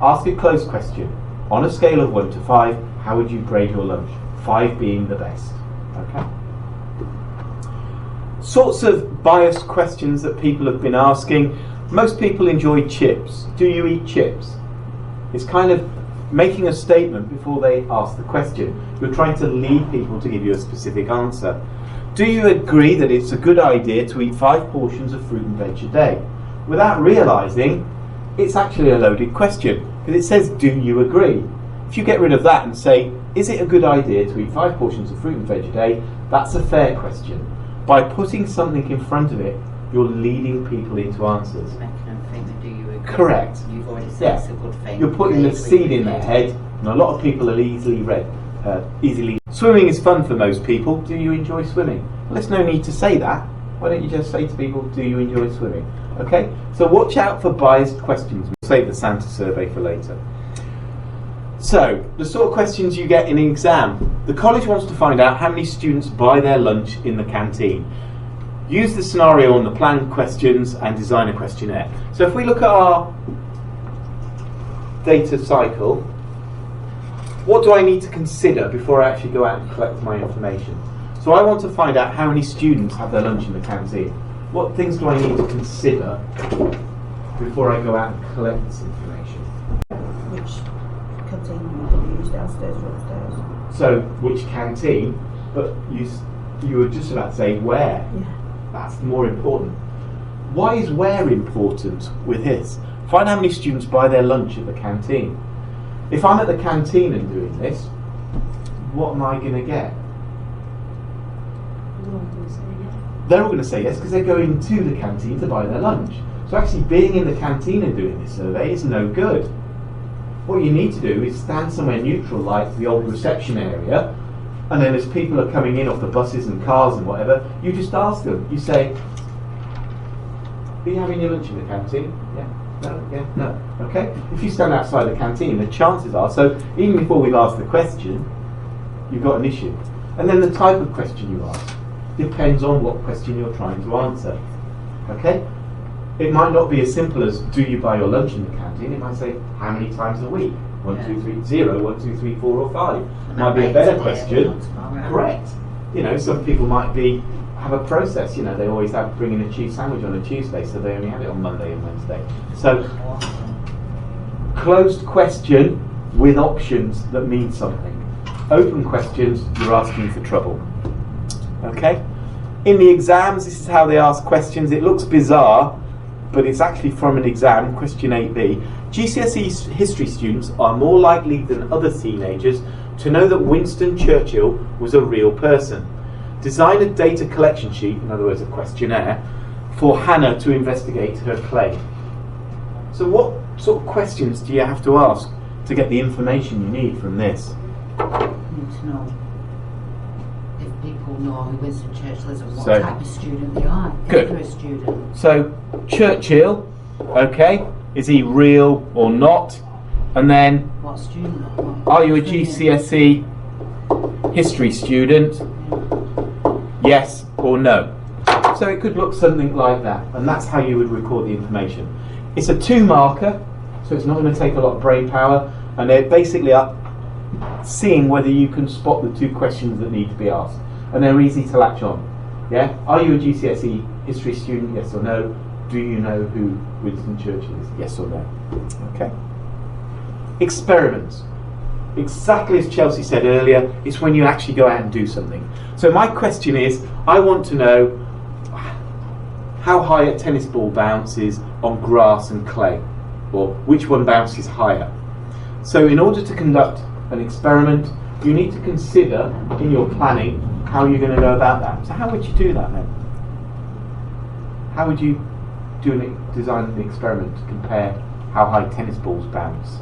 Ask a closed question. On a scale of 1 to 5, how would you grade your lunch? 5 being the best, okay? Sorts of biased questions that people have been asking. Most people enjoy chips. Do you eat chips? It's kind of making a statement before they ask the question. You're trying to lead people to give you a specific answer. Do you agree that it's a good idea to eat 5 portions of fruit and veg a day? Without realising, it's actually a loaded question, because it says, do you agree? If you get rid of that and say, is it a good idea to eat 5 portions of fruit and veg a day? That's a fair question. By putting something in front of it, you're leading people into answers. Making them think that do you agree? Correct. You've already said it's a good thing. You're putting the seed in their head, and a lot of people are easily. Swimming is fun for most people. Do you enjoy swimming? Well, there's no need to say that. Why don't you just say to people, do you enjoy swimming? Okay? So watch out for biased questions. We'll save the Santa survey for later. So, the sort of questions you get in an exam. The college wants to find out how many students buy their lunch in the canteen. Use the scenario on the planned questions and design a questionnaire. So if we look at our data cycle, what do I need to consider before I actually go out and collect my information? So I want to find out how many students have their lunch in the canteen. What things do I need to consider before I go out and collect this information? Which canteen you use, downstairs or upstairs? So which canteen, but you were just about to say where. Yeah. That's more important. Why is where important with this? Find how many students buy their lunch at the canteen. If I'm at the canteen and doing this, what am I going to get? They're all going to say yes because they're going to the canteen to buy their lunch. So actually being in the canteen and doing this survey is no good. What you need to do is stand somewhere neutral like the old reception area, and then as people are coming in off the buses and cars and whatever, you just ask them. You say, are you having your lunch in the canteen? Yeah. No? Yeah? No. Okay? If you stand outside the canteen, the chances are, so even before we've asked the question, you've got an issue. And then the type of question you ask depends on what question you're trying to answer. Okay? It might not be as simple as, do you buy your lunch in the canteen? It might say, how many times a week? 1, 2, 3, 0, 1, 2, 3, 4 or 5. It might be a better question. Correct. You know, some people might have a process. You know, they always bring in a cheese sandwich on a Tuesday, so they only have it on Monday and Wednesday. So, closed question with options that mean something. Open questions, you're asking for trouble. Okay? In the exams, this is how they ask questions. It looks bizarre, but it's actually from an exam, question 8b. GCSE history students are more likely than other teenagers to know that Winston Churchill was a real person. Design a data collection sheet, in other words a questionnaire, for Hannah to investigate her claim. So what sort of questions do you have to ask to get the information you need from this? You need to know if people know who Winston Churchill is and what So- type of student they are. Good. If they're a student. So, Churchill, okay, is he real or not? And then, What student? What are you a student? GCSE history student? Yes or no? So it could look something like that, and that's how you would record the information. It's a 2-marker, so it's not going to take a lot of brain power, and they're basically seeing whether you can spot the 2 questions that need to be asked, and they're easy to latch on. Yeah? Are you a GCSE history student? Yes or no? Do you know who Winston Churchill is? Yes or no? Okay. Experiments. Exactly as Chelsea said earlier, it's when you actually go out and do something. So my question is, I want to know how high a tennis ball bounces on grass and clay, or which one bounces higher. So in order to conduct an experiment, you need to consider in your planning how you're going to go about that. So how would you do that then? How would you design an experiment to compare how high tennis balls bounce?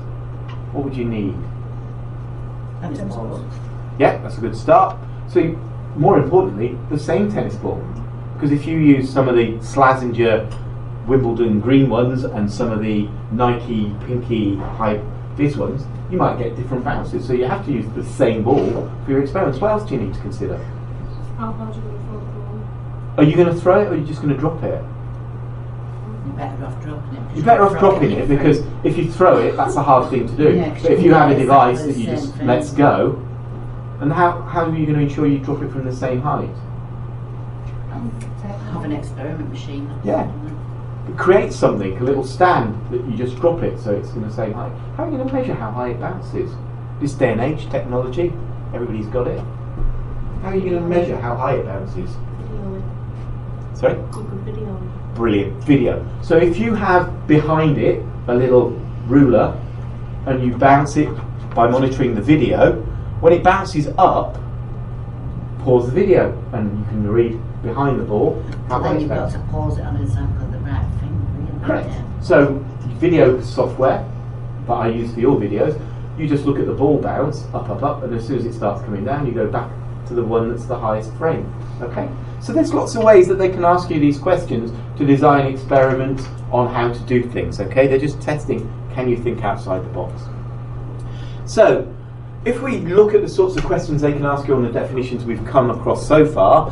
What would you need? Tennis balls. Yeah, that's a good start. So more importantly, the same tennis ball. Because if you use some of the Slazenger Wimbledon green ones and some of the Nike Pinky High Fizz ones, you might get different bounces. So you have to use the same ball for your experiments. What else do you need to consider? How hard are you going to throw the ball? Are you going to throw it or are you just going to drop it? You're better off dropping it. You're better off dropping it because if you throw it, that's a hard thing to do. Yeah, But if you have a exactly device the that you same just thing. lets go, and how are you going to ensure you drop it from the same height? Have an experiment machine. Yeah. Create something, a little stand that you just drop it so it's in the same height. How are you going to measure how high it bounces? This day and age, technology, everybody's got it. How are you going to measure how high it bounces? Video it. Sorry? You could video it. Brilliant, video. So if you have behind it a little ruler and you bounce it by monitoring the video, when it bounces up, pause the video and you can read behind the ball how high Then it's you've got bouncing. to pause it on exactly the right thing. Really. Correct. Yeah. So video software that I use for your videos, you just look at the ball bounce, up, and as soon as it starts coming down, you go back to the one that's the highest frame. Okay? So there's lots of ways that they can ask you these questions to design experiments on how to do things. Okay? They're just testing, can you think outside the box? So, if we look at the sorts of questions they can ask you on the definitions we've come across so far,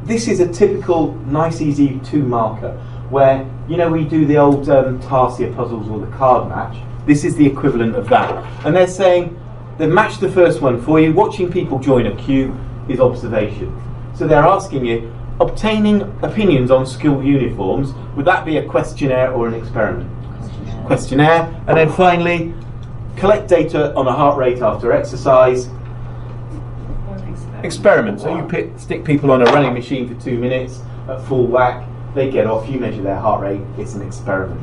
this is a typical nice easy 2 marker where, you know, we do the old Tarsier puzzles or the card match. This is the equivalent of that. And they're saying they've matched the first one for you. Watching people join a queue is observation. So they're asking you, obtaining opinions on school uniforms, would that be a questionnaire or an experiment? Questionnaire. And then finally, collect data on a heart rate after exercise. Experiment. So you stick people on a running machine for 2 minutes at full whack, they get off, you measure their heart rate, it's an experiment.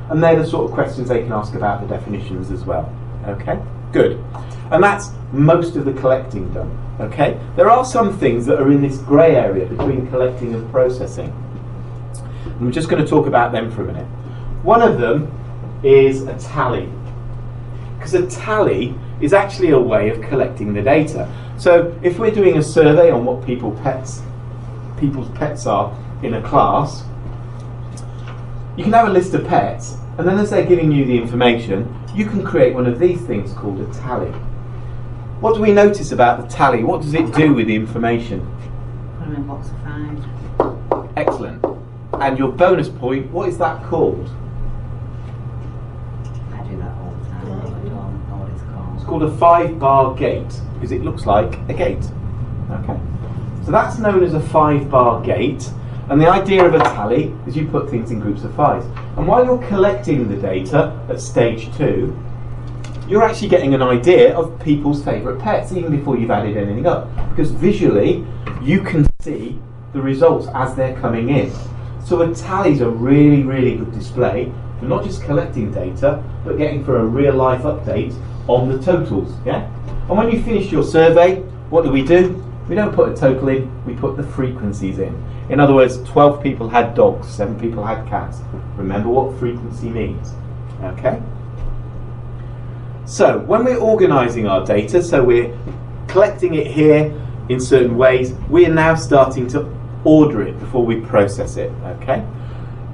And they're the sort of questions they can ask about the definitions as well. Okay, good. And that's most of the collecting done. Okay, there are some things that are in this grey area between collecting and processing. And we're just going to talk about them for a minute. One of them is a tally. Because a tally is actually a way of collecting the data. So if we're doing a survey on what people's pets are in a class, you can have a list of pets, and then as they're giving you the information, you can create one of these things called a tally. What do we notice about the tally? What does it do with the information? Put them in box of 5. Excellent. And your bonus point, what is that called? I do that all the time. I don't know what it's called. It's called a 5-bar gate, because it looks like a gate. Okay. So that's known as a 5-bar gate, and the idea of a tally is you put things in groups of 5s. And while you're collecting the data at stage 2, you're actually getting an idea of people's favourite pets, even before you've added anything up. Because visually, you can see the results as they're coming in. So a tally is a really, really good display for not just collecting data, but getting for a real-life update on the totals. Yeah. And when you finish your survey, what do? We don't put a total in, we put the frequencies in. In other words, 12 people had dogs, 7 people had cats. Remember what frequency means. Okay? So, when we're organising our data, so we're collecting it here in certain ways, we are now starting to order it before we process it. Okay?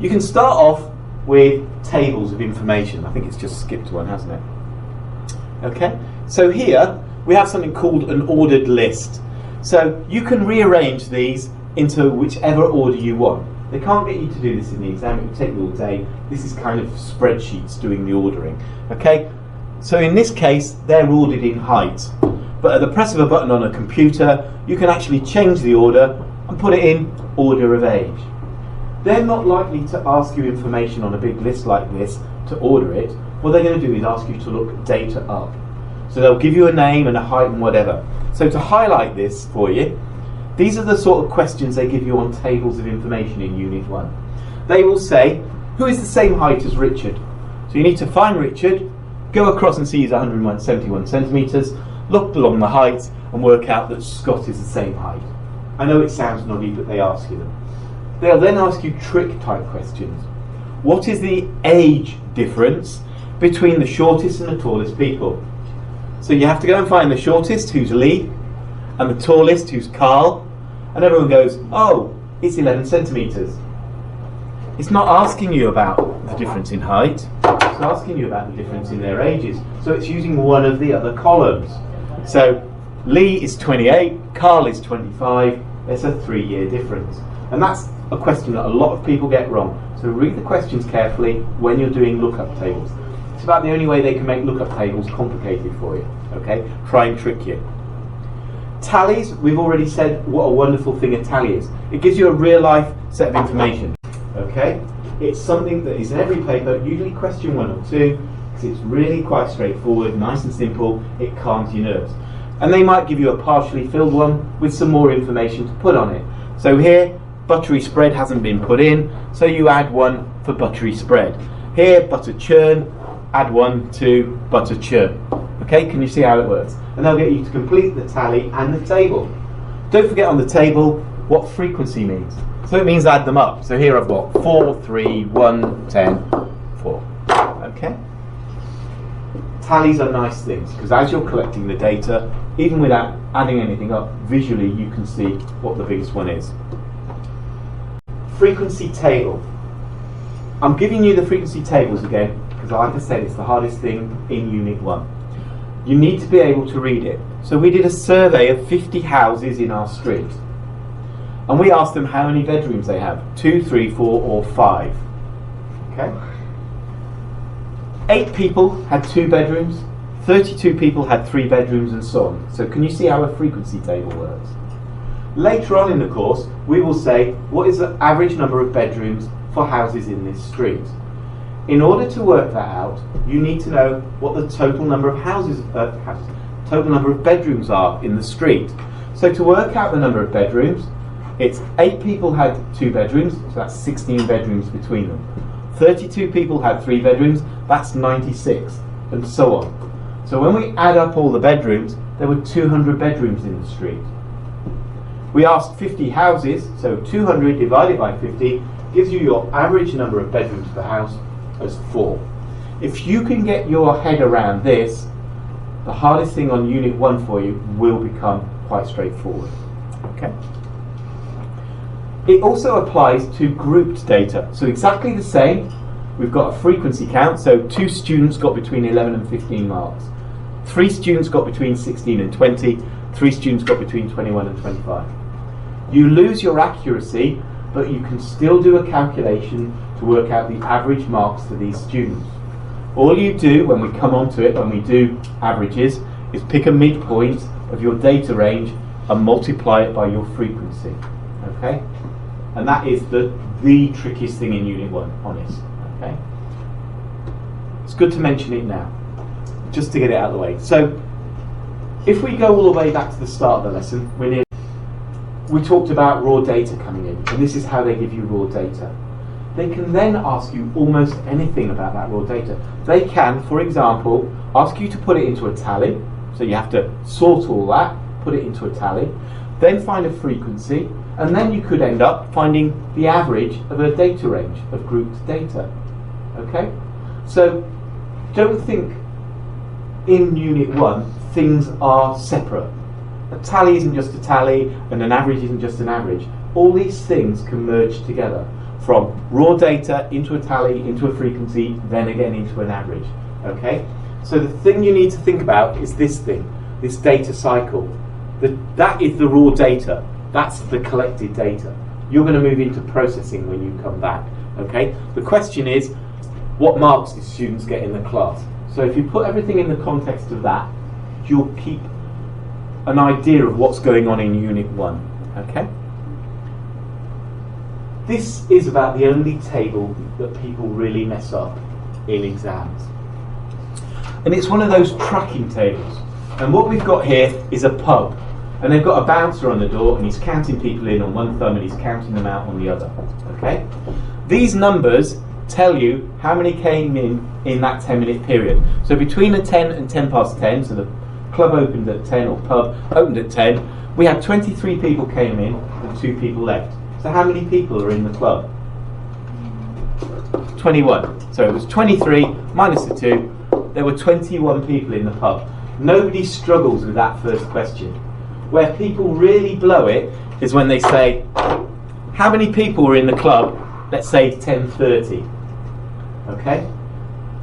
You can start off with tables of information. I think it's just skipped one, hasn't it? Okay? So here, we have something called an ordered list. So you can rearrange these into whichever order you want. They can't get you to do this in the exam, it would take you all day. This is kind of spreadsheets doing the ordering. Okay? So in this case, they're ordered in height. But at the press of a button on a computer, you can actually change the order and put it in order of age. They're not likely to ask you information on a big list like this to order it. What they're going to do is ask you to look data up. So they'll give you a name and a height and whatever. So to highlight this for you, these are the sort of questions they give you on tables of information in Unit 1. They will say, who is the same height as Richard? So you need to find Richard, go across and see he's 171 centimetres, look along the height and work out that Scott is the same height. I know it sounds noddy, but they ask you them. They'll then ask you trick type questions. What is the age difference between the shortest and the tallest people? So you have to go and find the shortest, who's Lee, and the tallest, who's Carl, and everyone goes, oh, it's 11 centimetres. It's not asking you about the difference in height, it's asking you about the difference in their ages. So it's using one of the other columns. So Lee is 28, Carl is 25, there's a 3-year difference. And that's a question that a lot of people get wrong. So read the questions carefully when you're doing lookup tables. It's about the only way they can make lookup tables complicated for you. Okay? Try and trick you. Tallies, we've already said what a wonderful thing a tally is. It gives you a real life set of information. Okay? It's something that is in every paper, usually question 1 or 2, because it's really quite straightforward, nice and simple, it calms your nerves. And they might give you a partially filled one with some more information to put on it. So here, buttery spread hasn't been put in, so you add 1 for buttery spread. Here, butter churn, add 1 to butter churn. Okay, can you see how it works? And they'll get you to complete the tally and the table. Don't forget on the table what frequency means. So it means add them up. So here I've got 4, 3, 1, 10, 4. Okay? Tallies are nice things because as you're collecting the data, even without adding anything up, visually you can see what the biggest one is. Frequency table. I'm giving you the frequency tables again because, like I said, it's the hardest thing in Unit 1. You need to be able to read it. So we did a survey of 50 houses in our street. And we asked them how many bedrooms they have. 2, 3, 4 or 5. Okay? 8 people had 2 bedrooms. 32 people had 3 bedrooms and so on. So can you see how a frequency table works? Later on in the course, we will say what is the average number of bedrooms for houses in this street. In order to work that out, you need to know what the total number of total number of bedrooms are in the street. So to work out the number of bedrooms, it's 8 people had 2 bedrooms, so that's 16 bedrooms between them. 32 people had 3 bedrooms, that's 96, and so on. So when we add up all the bedrooms, there were 200 bedrooms in the street. We asked 50 houses, so 200 divided by 50 gives you your average number of bedrooms per house as 4. If you can get your head around this, the hardest thing on Unit 1 for you will become quite straightforward. Okay? It also applies to grouped data. So exactly the same. We've got a frequency count, so 2 students got between 11 and 15 marks. 3 students got between 16 and 20. 3 students got between 21 and 25. You lose your accuracy, but you can still do a calculation to work out the average marks for these students. All you do when we come onto it, when we do averages, is pick a midpoint of your data range and multiply it by your frequency. Okay? And that is the trickiest thing in Unit 1, honest. Okay? It's good to mention it now, just to get it out of the way. So, if we go all the way back to the start of the lesson, we talked about raw data coming in, and this is how they give you raw data. They can then ask you almost anything about that raw data. They can, for example, ask you to put it into a tally, so you have to sort all that, put it into a tally, then find a frequency, and then you could end up finding the average of a data range of grouped data. Okay? So, don't think in Unit 1 things are separate. A tally isn't just a tally, and an average isn't just an average. All these things can merge together, from raw data into a tally, into a frequency, then again into an average. Okay? So the thing you need to think about is this thing, this data cycle. That is the raw data. That's the collected data. You're going to move into processing when you come back. Okay? The question is, what marks do students get in the class? So if you put everything in the context of that, you'll keep an idea of what's going on in Unit 1. Okay? This is about the only table that people really mess up in exams. And it's one of those tracking tables. And what we've got here is a pub. And they've got a bouncer on the door, and he's counting people in on one thumb and he's counting them out on the other. Okay? These numbers tell you how many came in that 10-minute period. So between the 10 and 10 past 10, so the club opened at 10 or pub opened at 10, we had 23 people came in and 2 people left. So how many people are in the club? 21. So it was 23 minus the 2. There were 21 people in the pub. Nobody struggles with that first question. Where people really blow it is when they say, how many people were in the club? Let's say 10:30. Okay?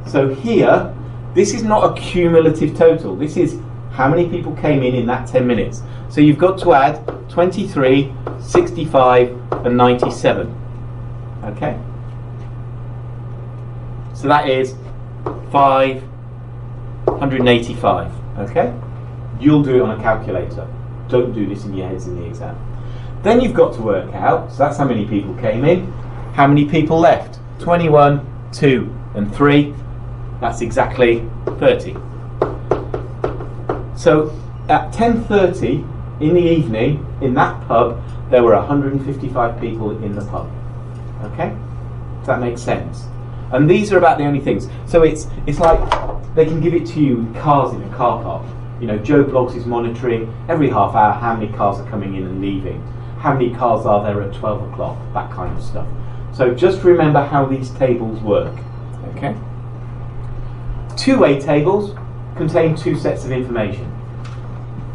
So here, this is not a cumulative total. This is how many people came in that 10 minutes. So you've got to add 23, 65 and 97. Okay? So that is 585. Okay? You'll do it on a calculator. Don't do this in your heads in the exam. Then you've got to work out, so that's how many people came in, how many people left. 21, 2 and 3. That's exactly 30. So at 10:30 in the evening, in that pub, there were 155 people in the pub. Okay? Does that make sense? And these are about the only things. So it's like they can give it to you in cars in a car park. You know, Joe Bloggs is monitoring every half hour how many cars are coming in and leaving. How many cars are there at 12 o'clock? That kind of stuff. So just remember how these tables work. Okay? Two-way tables contain 2 sets of information.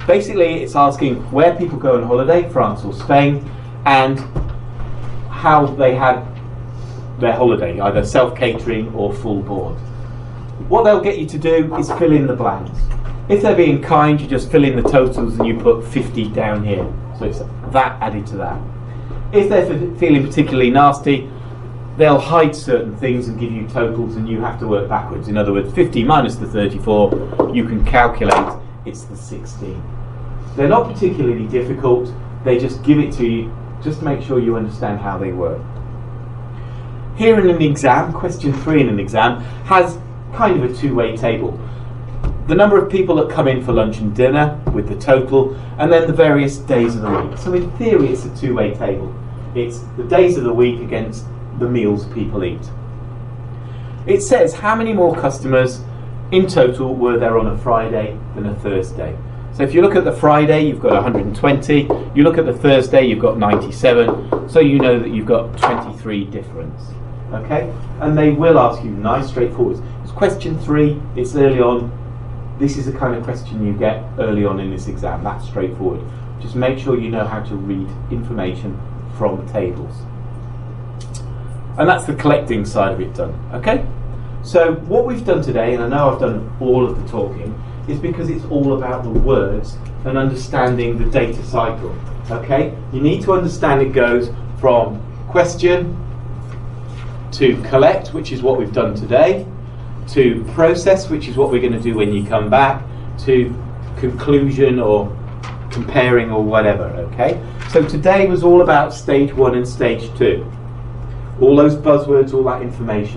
Basically, it's asking where people go on holiday, France or Spain, and how they had their holiday, either self-catering or full board. What they'll get you to do is fill in the blanks. If they're being kind, you just fill in the totals and you put 50 down here. So it's that added to that. If they're feeling particularly nasty, they'll hide certain things and give you totals and you have to work backwards. In other words, 50 minus the 34, you can calculate it's the 16. They're not particularly difficult, they just give it to you, just to make sure you understand how they work. Here in an exam, question 3 in an exam, has kind of a two-way table. The number of people that come in for lunch and dinner with the total, and then the various days of the week. So in theory it's a two-way table. It's the days of the week against the meals people eat. It says how many more customers in total were there on a Friday than a Thursday. So if you look at the Friday, you've got 120. You look at the Thursday, you've got 97. So you know that you've got 23 difference. Okay? And they will ask you nice, straightforward. It's question 3. It's early on. This is the kind of question you get early on in this exam. That's straightforward. Just make sure you know how to read information from tables. And that's the collecting side of it done. Okay? So what we've done today, and I know I've done all of the talking, is because it's all about the words and understanding the data cycle. Okay? You need to understand it goes from question to collect, which is what we've done today, to process, which is what we're going to do when you come back, to conclusion or comparing or whatever. Okay? So today was all about stage 1 and stage 2. All those buzzwords, all that information.